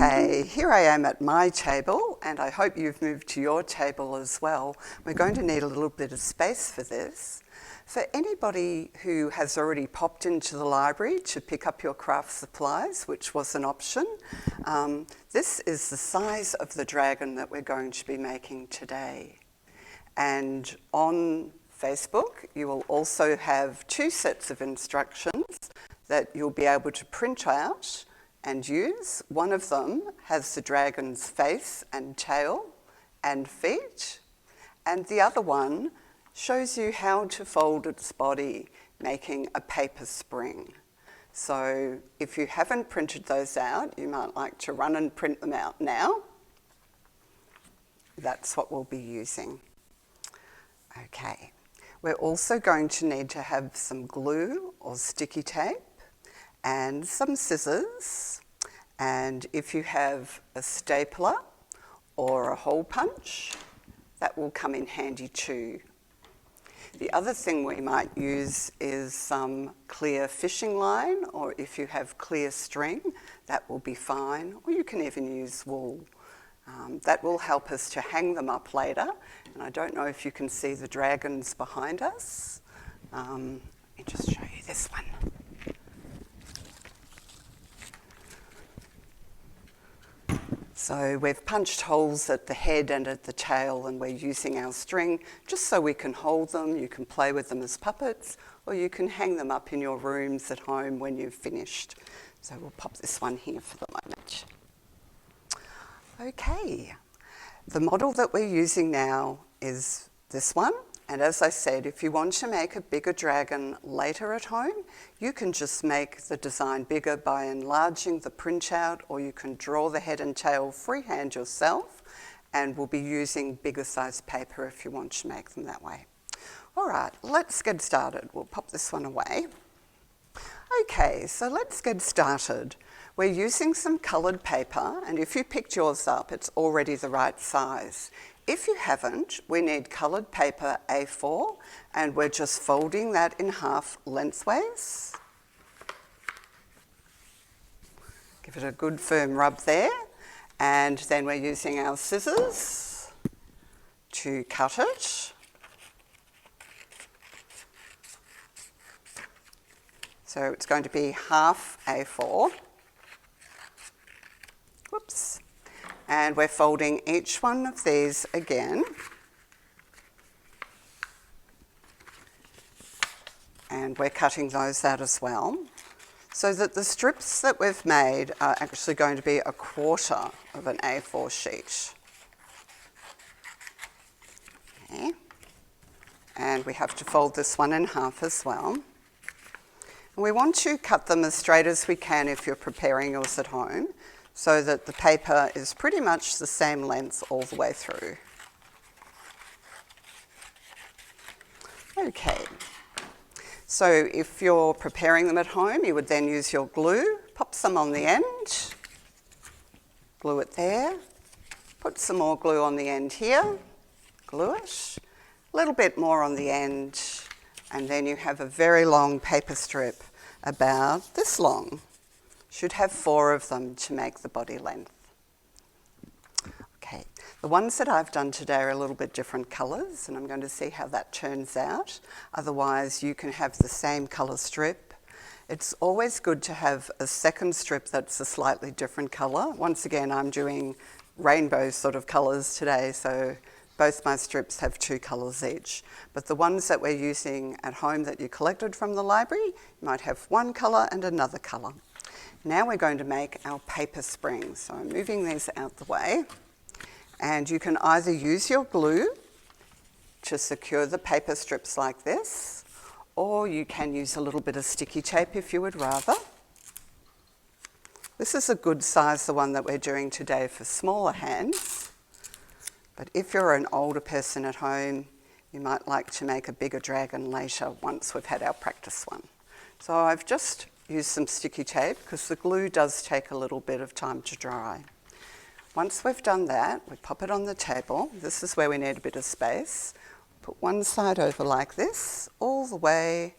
Okay, here I am at my table, and I hope you've moved to your table as well. We're going to need a little bit of space for this. For anybody who has already popped into the library to pick up your craft supplies, which was an option, this is the size of the dragon that we're going to be making today. And on Facebook, you will also have 2 sets of instructions that you'll be able to print out and use. One of them has the dragon's face and tail and feet, and the other one shows you how to fold its body, making a paper spring. So if you haven't printed those out, you might like to run and print them out now. That's what we'll be using. Okay, we're also going to need to have some glue or sticky tape and some scissors, and if you have a stapler or a hole punch, that will come in handy too. The other thing we might use is some clear fishing line, or if you have clear string, that will be fine, or you can even use wool. That will help us to hang them up later, and I don't know if you can see the dragons behind us. Let me just show you this one. So we've punched holes at the head and at the tail, and we're using our string just so we can hold them. You can play with them as puppets, or you can hang them up in your rooms at home when you've finished. So we'll pop this one here for the moment. Okay, the model that we're using now is this one. And as I said, if you want to make a bigger dragon later at home, you can just make the design bigger by enlarging the printout, or you can draw the head and tail freehand yourself, and we'll be using bigger size paper if you want to make them that way. All right, let's get started. We'll pop this one away. Okay, so let's get started. We're using some coloured paper, and if you picked yours up, it's already the right size. If you haven't, we need coloured paper A4, and we're just folding that in half lengthways. Give it a good firm rub there, and then we're using our scissors to cut it. So it's going to be half A4. Whoops. And we're folding each one of these again. And we're cutting those out as well, so that the strips that we've made are actually going to be 1/4 of an A4 sheet. Okay. And we have to fold this one in half as well. And we want to cut them as straight as we can if you're preparing yours at home, so that the paper is pretty much the same length all the way through. Okay, so if you're preparing them at home, you would then use your glue, pop some on the end, glue it there, put some more glue on the end here, glue it, a little bit more on the end, and then you have a very long paper strip about this long. Should have 4 of them to make the body length. Okay, the ones that I've done today are a little bit different colours, and I'm going to see how that turns out. Otherwise, you can have the same colour strip. It's always good to have a second strip that's a slightly different colour. Once again, I'm doing rainbow sort of colours today, so both my strips have 2 colours each. But the ones that we're using at home that you collected from the library, you might have one colour and another colour. Now we're going to make our paper springs. So I'm moving these out the way. And you can either use your glue to secure the paper strips like this, or you can use a little bit of sticky tape if you would rather. This is a good size, the one that we're doing today, for smaller hands. But if you're an older person at home, you might like to make a bigger dragon later once we've had our practice one. So I've just use some sticky tape because the glue does take a little bit of time to dry. Once we've done that, we pop it on the table. This is where we need a bit of space. Put one side over like this, all the way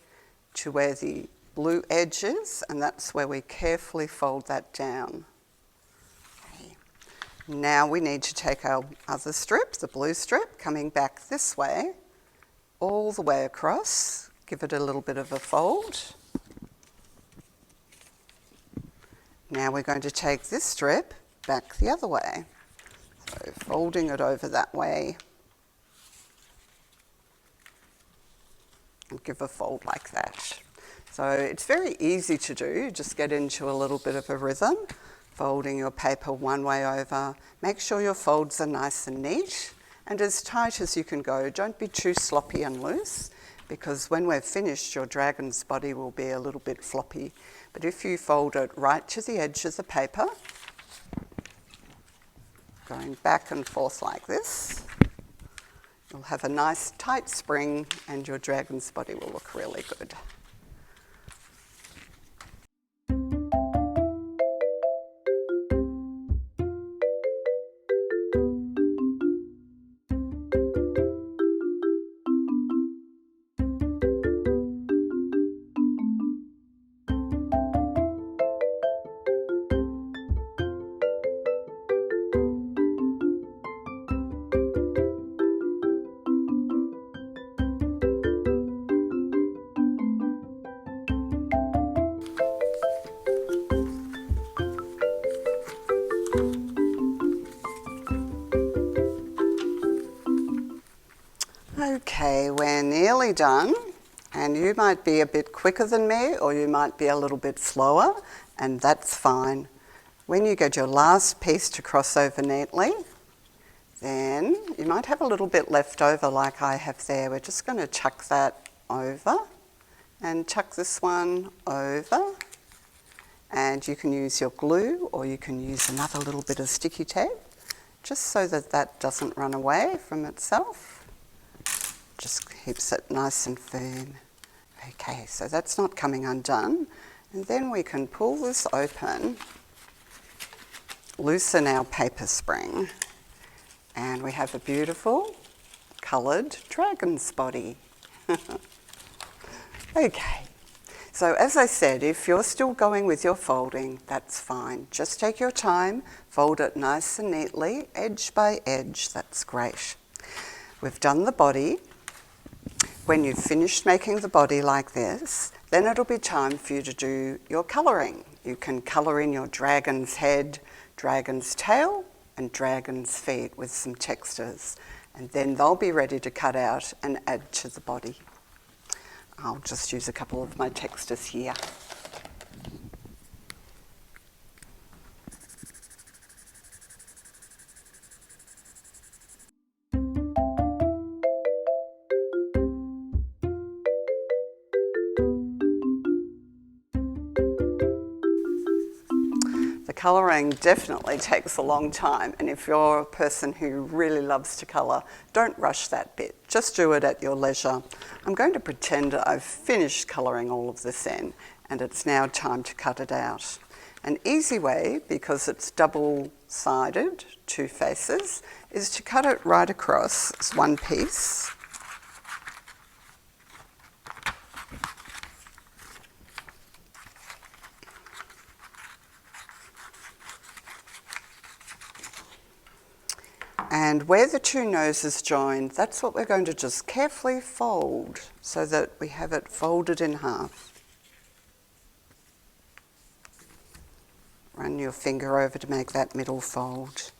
to where the blue edge is, and that's where we carefully fold that down. Now we need to take our other strip, the blue strip, coming back this way, all the way across. Give it a little bit of a fold. Now we're going to take this strip back the other way. So folding it over that way. And give a fold like that. So it's very easy to do, just get into a little bit of a rhythm, folding your paper one way over. Make sure your folds are nice and neat and as tight as you can go. Don't be too sloppy and loose, because when we're finished, your dragon's body will be a little bit floppy. But if you fold it right to the edge of the paper, going back and forth like this, you'll have a nice tight spring and your dragon's body will look really good. Okay, we're nearly done, and you might be a bit quicker than me or you might be a little bit slower, and that's fine. When you get your last piece to cross over neatly, then you might have a little bit left over like I have there. We're just going to chuck that over and chuck this one over, and you can use your glue or you can use another little bit of sticky tape just so that that doesn't run away from itself. Just keeps it nice and firm. Okay, so that's not coming undone. And then we can pull this open, loosen our paper spring, and we have a beautiful coloured dragon's body. Okay, so as I said, if you're still going with your folding, that's fine. Just take your time, fold it nice and neatly, edge by edge, that's great. We've done the body. When you've finished making the body like this, then it'll be time for you to do your colouring. You can colour in your dragon's head, dragon's tail, and dragon's feet with some textures. And then they'll be ready to cut out and add to the body. I'll just use a couple of my textures here. Colouring definitely takes a long time, and if you're a person who really loves to colour, don't rush that bit. Just do it at your leisure. I'm going to pretend I've finished colouring all of this in, and it's now time to cut it out. An easy way, because it's double-sided, two faces, is to cut it right across as one piece. And where the two noses join, that's what we're going to just carefully fold so that we have it folded in half. Run your finger over to make that middle fold.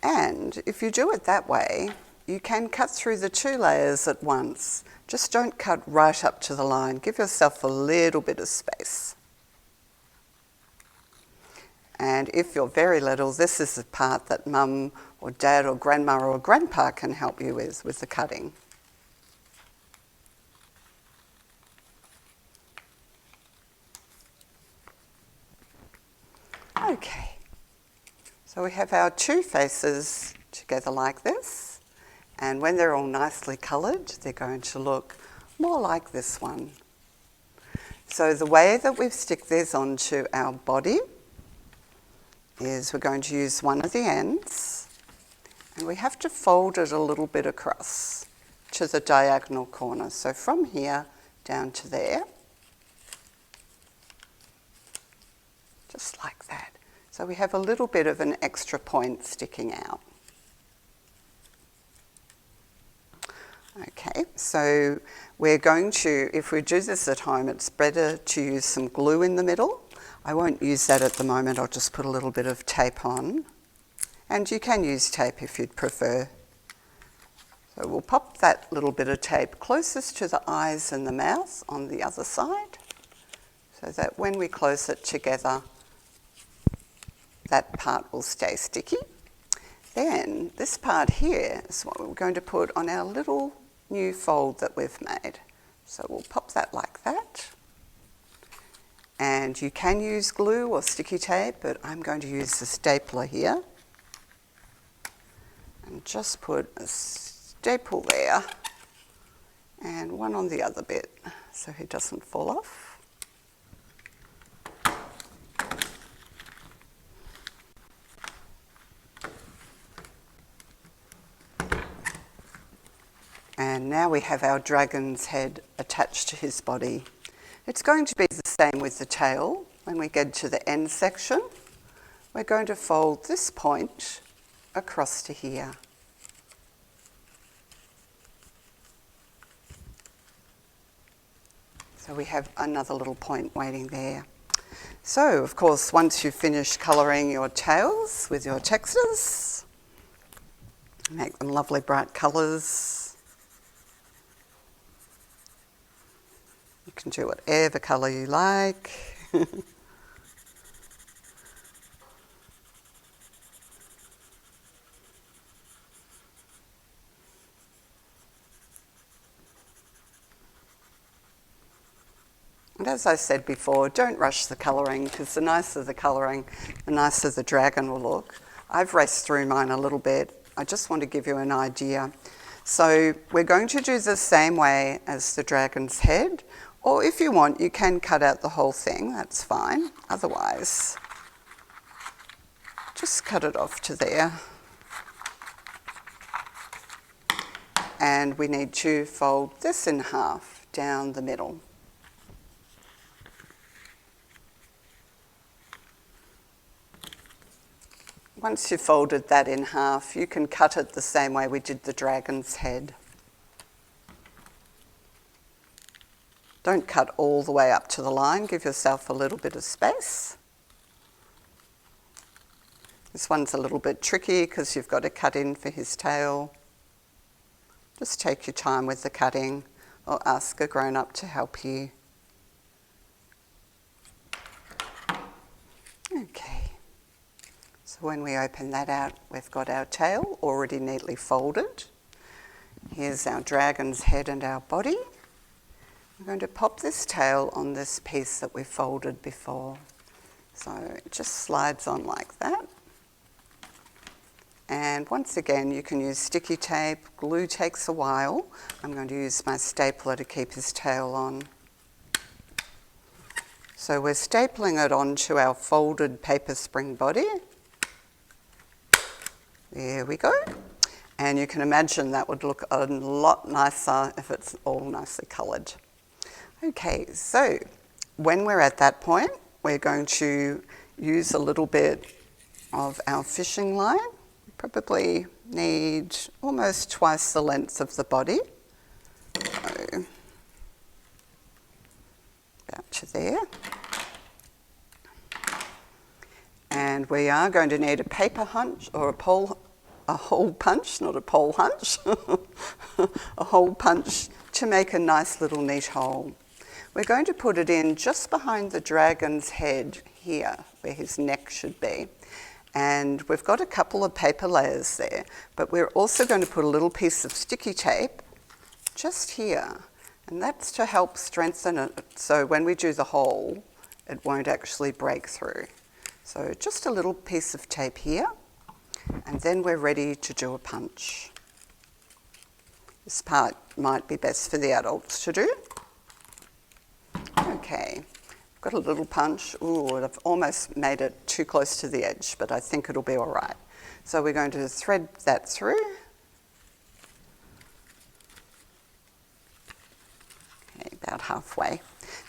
And if you do it that way, you can cut through the two layers at once. Just don't cut right up to the line. Give yourself a little bit of space. And if you're very little, this is the part that mum or dad or grandma or grandpa can help you with the cutting. Okay, so we have our two faces together like this, and when they're all nicely coloured, they're going to look more like this one. So the way that we stick these onto our body is we're going to use one of the ends, and we have to fold it a little bit across to the diagonal corner. So from here down to there, just like that. So we have a little bit of an extra point sticking out. Okay, so we're going to, if we do this at home, it's better to use some glue in the middle. I won't use that at the moment, I'll just put a little bit of tape on. And you can use tape if you'd prefer. So we'll pop that little bit of tape closest to the eyes and the mouth on the other side, so that when we close it together, that part will stay sticky. Then this part here is what we're going to put on our little new fold that we've made. So we'll pop that like that. And you can use glue or sticky tape, but I'm going to use the stapler here. And just put a staple there and one on the other bit so it doesn't fall off. And now we have our dragon's head attached to his body. It's going to be the same with the tail. When we get to the end section, we're going to fold this point across to here. So we have another little point waiting there. So, of course, once you've finished colouring your tails with your textures, make them lovely bright colours. You can do whatever colour you like. And as I said before, don't rush the colouring, because the nicer the colouring, the nicer the dragon will look. I've raced through mine a little bit. I just want to give you an idea. So we're going to do the same way as the dragon's head, or if you want, you can cut out the whole thing, that's fine. Otherwise, just cut it off to there. And we need to fold this in half down the middle. Once you've folded that in half, you can cut it the same way we did the dragon's head. Don't cut all the way up to the line, give yourself a little bit of space. This one's a little bit tricky because you've got to cut in for his tail. Just take your time with the cutting, or ask a grown-up to help you. Okay. So when we open that out, we've got our tail already neatly folded. Here's our dragon's head and our body. We're going to pop this tail on this piece that we folded before. So it just slides on like that. And once again, you can use sticky tape. Glue takes a while. I'm going to use my stapler to keep his tail on. So we're stapling it onto our folded paper spring body. There we go. And you can imagine that would look a lot nicer if it's all nicely coloured. Okay, so when we're at that point, we're going to use a little bit of our fishing line. Probably need almost twice the length of the body. So, about to there. And we are going to need a paper hunch or a hole punch, not a pole hunch, a hole punch to make a nice little neat hole. We're going to put it in just behind the dragon's head here, where his neck should be. And we've got a couple of paper layers there, but we're also going to put a little piece of sticky tape just here. And that's to help strengthen it, so when we do the hole, it won't actually break through. So just a little piece of tape here, and then we're ready to do a punch. This part might be best for the adults to do. Okay, I've got a little punch. Ooh, I've almost made it too close to the edge, but I think it'll be all right. So we're going to thread that through. Okay, about halfway.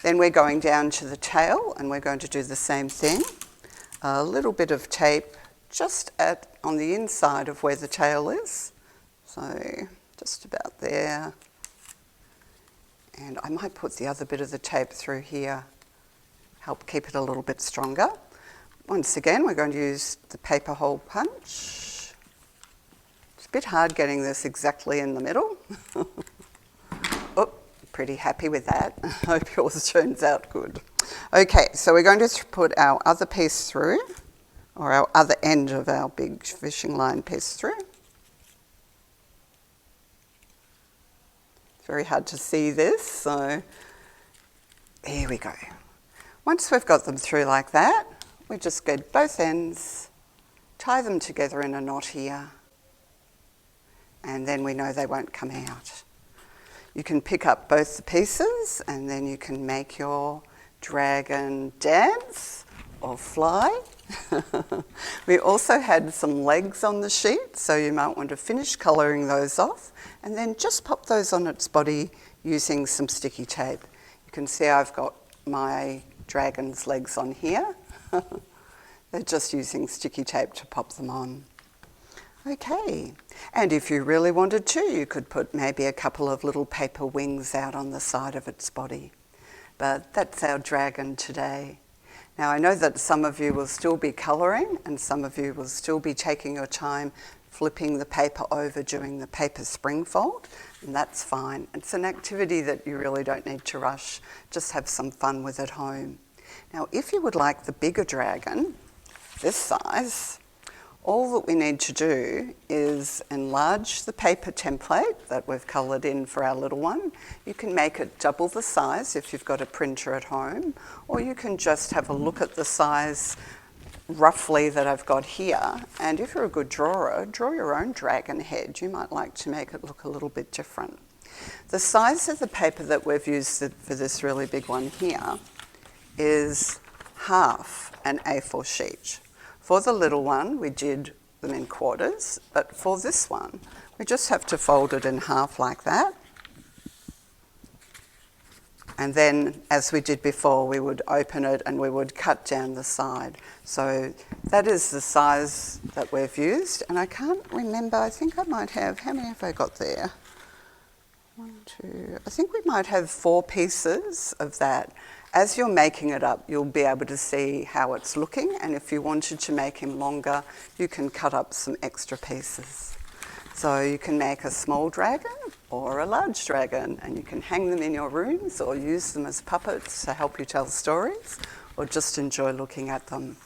Then we're going down to the tail, and we're going to do the same thing. a little bit of tape just on the inside of where the tail is. So just about there. And I might put the other bit of the tape through here, help keep it a little bit stronger. Once again, we're going to use the paper hole punch. It's a bit hard getting this exactly in the middle. Oh, pretty happy with that. I hope yours turns out good. Okay, so we're going to put our other piece through, or our other end of our big fishing line piece through. Very hard to see this, so here we go. Once we've got them through like that, we just get both ends, tie them together in a knot here, and then we know they won't come out. You can pick up both the pieces and then you can make your dragon dance or fly. We also had some legs on the sheet, so you might want to finish colouring those off and then just pop those on its body using some sticky tape. You can see I've got my dragon's legs on here. They're just using sticky tape to pop them on. Okay, and if you really wanted to, you could put maybe a couple of little paper wings out on the side of its body. But that's our dragon today. Now I know that some of you will still be colouring and some of you will still be taking your time flipping the paper over during the paper spring fold, and that's fine. It's an activity that you really don't need to rush, just have some fun with at home. Now if you would like the bigger dragon, this size, all that we need to do is enlarge the paper template that we've coloured in for our little one. You can make it double the size if you've got a printer at home, or you can just have a look at the size roughly that I've got here. And if you're a good drawer, draw your own dragon head. You might like to make it look a little bit different. The size of the paper that we've used for this really big one here is half an A4 sheet. For the little one, we did them in quarters, but for this one, we just have to fold it in half like that. And then, as we did before, we would open it and we would cut down the side. So that is the size that we've used. And I can't remember, I think I might have, how many have I got there? 1, 2, I think we might have 4 pieces of that. As you're making it up, you'll be able to see how it's looking, and if you wanted to make him longer, you can cut up some extra pieces. So you can make a small dragon or a large dragon, and you can hang them in your rooms or use them as puppets to help you tell stories, or just enjoy looking at them.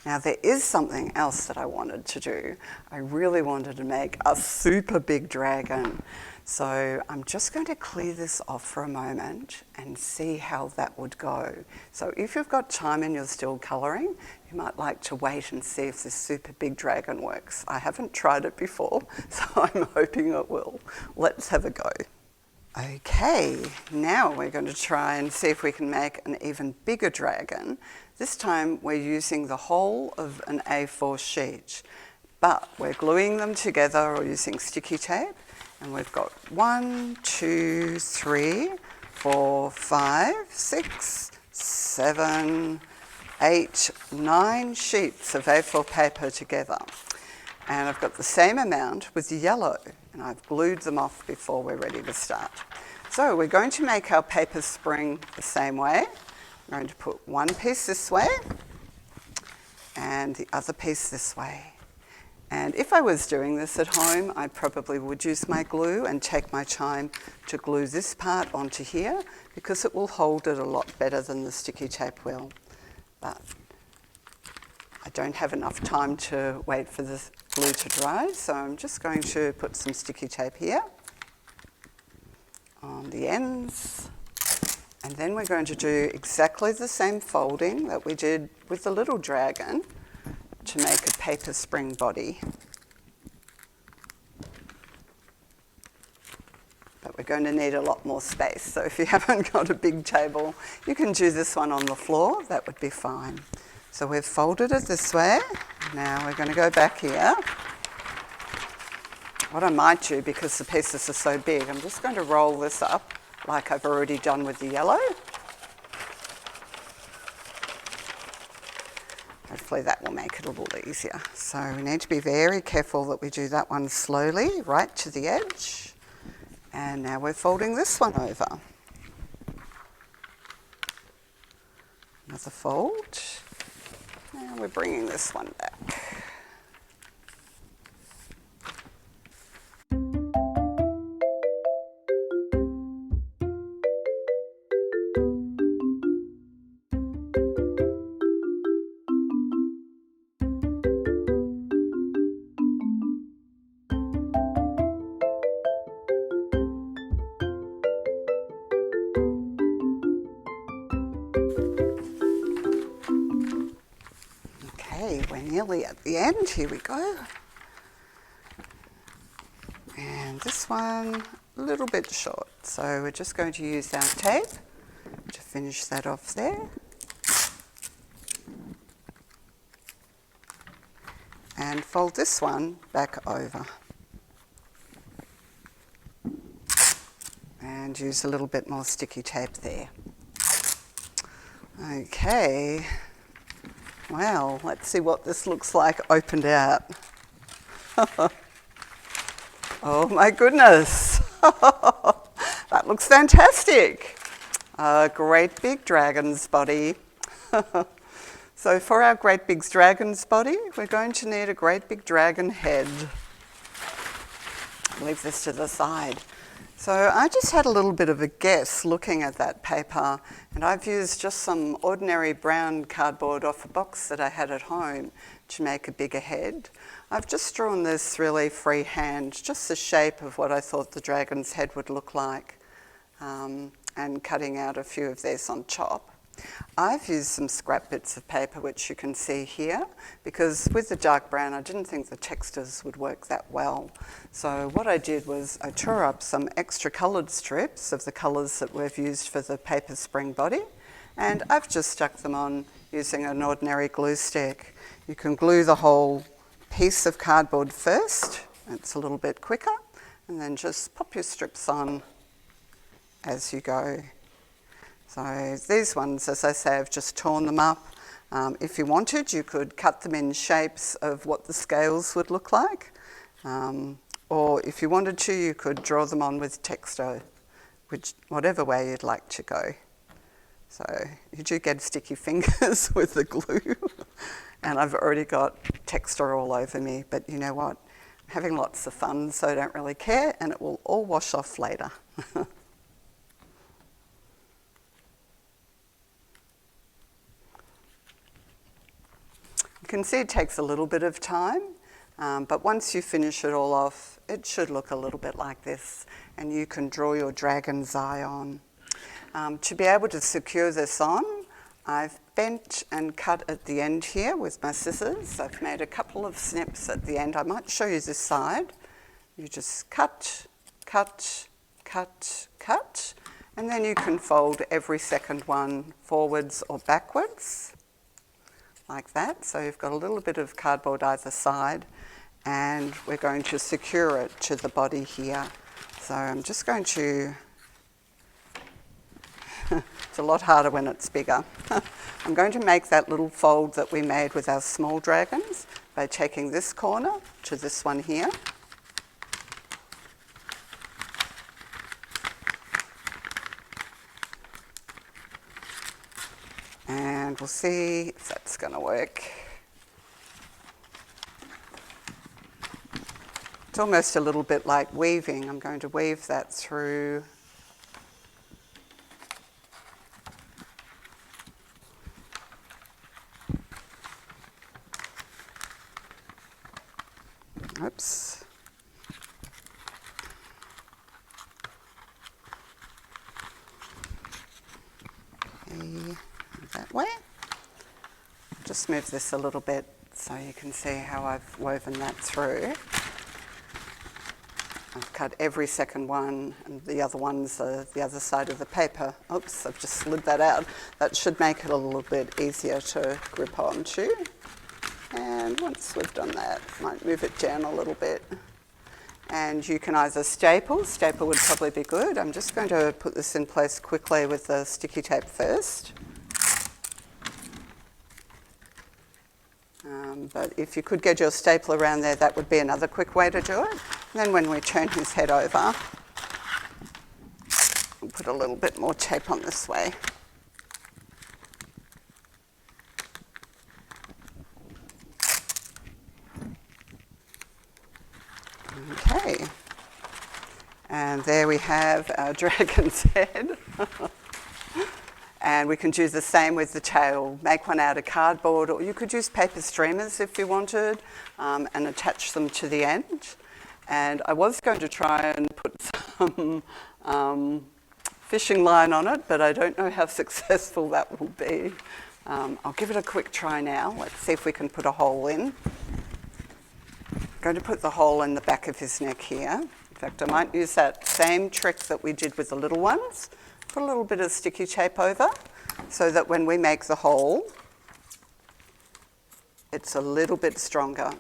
Now there is something else that I wanted to do. I really wanted to make a super big dragon. So I'm just going to clear this off for a moment and see how that would go. So if you've got time and you're still colouring, you might like to wait and see if this super big dragon works. I haven't tried it before, so I'm hoping it will. Let's have a go. Okay, now we're going to try and see if we can make an even bigger dragon. This time we're using the whole of an A4 sheet, but we're gluing them together or using sticky tape. And we've got 1, 2, 3, 4, 5, 6, 7, 8, 9 sheets of A4 paper together. And I've got the same amount with the yellow, and I've glued them off before we're ready to start. So we're going to make our paper spring the same way. I'm going to put one piece this way and the other piece this way. And if I was doing this at home, I probably would use my glue and take my time to glue this part onto here, because it will hold it a lot better than the sticky tape will. But I don't have enough time to wait for the glue to dry, so I'm just going to put some sticky tape here on the ends. And then we're going to do exactly the same folding that we did with the little dragon to make a paper spring body. But we're going to need a lot more space, so if you haven't got a big table, you can do this one on the floor, that would be fine. So we've folded it this way. Now we're going to go back here. What I might do, because the pieces are so big, I'm just going to roll this up like I've already done with the yellow. Hopefully that will make it a little easier. So we need to be very careful that we do that one slowly, right to the edge. And now we're folding this one over. Another fold. And we're bringing this one back. Okay, we're nearly at the end. Here we go. And this one, a little bit short. So we're just going to use our tape to finish that off there. And fold this one back over. And use a little bit more sticky tape there. Okay. Well, let's see what this looks like opened out. Oh my goodness. That looks fantastic. A great big dragon's body. So for our great big dragon's body, we're going to need a great big dragon head. Leave this to the side. So I just had a little bit of a guess looking at that paper, and I've used just some ordinary brown cardboard off a box that I had at home to make a bigger head. I've just drawn this really freehand, just the shape of what I thought the dragon's head would look like, and cutting out a few of these on top. I've used some scrap bits of paper, which you can see here, because with the dark brown I didn't think the textures would work that well. So what I did was I tore up some extra coloured strips of the colours that we've used for the paper spring body, and I've just stuck them on using an ordinary glue stick. You can glue the whole piece of cardboard first, it's a little bit quicker, and then just pop your strips on as you go. So these ones, as I say, I've just torn them up. If you wanted, you could cut them in shapes of what the scales would look like. Or if you wanted to, you could draw them on with Texto, whatever way you'd like to go. So you do get sticky fingers with the glue. And I've already got Texto all over me, but you know what? I'm having lots of fun, so I don't really care, and it will all wash off later. You can see it takes a little bit of time, but once you finish it all off, it should look a little bit like this, and you can draw your dragon's eye on. To be able to secure this on, I've bent and cut at the end here with my scissors. I've made a couple of snips at the end. I might show you this side. You just cut, cut, cut, cut, and then you can fold every second one forwards or backwards, like that. So you've got a little bit of cardboard either side, and we're going to secure it to the body here. So I'm just going to, it's a lot harder when it's bigger. I'm going to make that little fold that we made with our small dragons by taking this corner to this one here. And we'll see if that's going to work. It's almost a little bit like weaving. I'm going to weave that through. Oops. Okay. That way. Just move this a little bit so you can see how I've woven that through. I've cut every second one, and the other ones are the other side of the paper. Oops, I've just slid that out. That should make it a little bit easier to grip onto. And once we've done that, might move it down a little bit. And you can either staple would probably be good. I'm just going to put this in place quickly with the sticky tape first. But if you could get your staple around there, that would be another quick way to do it. And then when we turn his head over, we'll put a little bit more tape on this way. Okay. And there we have our dragon's head. And we can do the same with the tail. Make one out of cardboard, or you could use paper streamers if you wanted, and attach them to the end. And I was going to try and put some fishing line on it, but I don't know how successful that will be. I'll give it a quick try now. Let's see if we can put a hole in. I'm going to put the hole in the back of his neck here. In fact, I might use that same trick that we did with the little ones. Put a little bit of sticky tape over so that when we make the hole, it's a little bit stronger.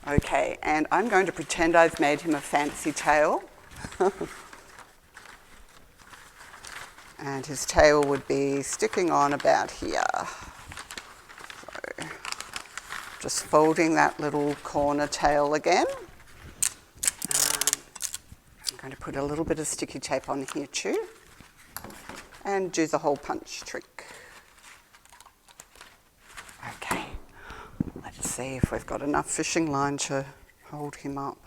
Okay, and I'm going to pretend I've made him a fancy tail. And his tail would be sticking on about here. So, just folding that little corner tail again. I'm going to put a little bit of sticky tape on here too. And do the hole punch trick. Okay, let's see if we've got enough fishing line to hold him up.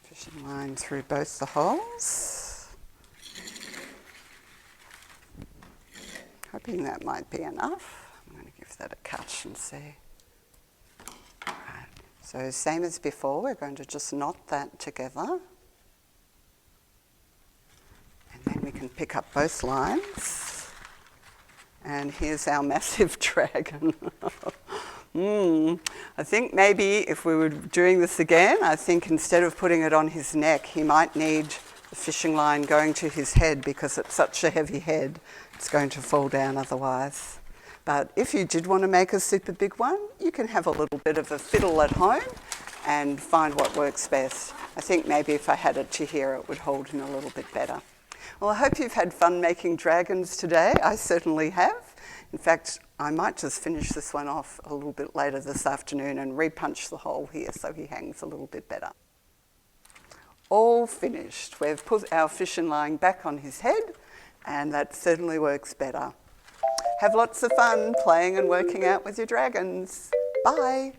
Fishing line through both the holes. Hoping that might be enough. I'm going to give that a cut and see. Right. So same as before, we're going to just knot that together. And then we can pick up both lines. And here's our massive dragon. I think maybe if we were doing this again, I think instead of putting it on his neck, he might need the fishing line going to his head because it's such a heavy head. It's going to fall down otherwise. But if you did want to make a super big one, you can have a little bit of a fiddle at home and find what works best. I think maybe if I had it to here, it would hold him a little bit better. Well, I hope you've had fun making dragons today. I certainly have. In fact, I might just finish this one off a little bit later this afternoon and repunch the hole here so he hangs a little bit better. All finished. We've put our fishing line back on his head, and that certainly works better. Have lots of fun playing and working out with your dragons. Bye.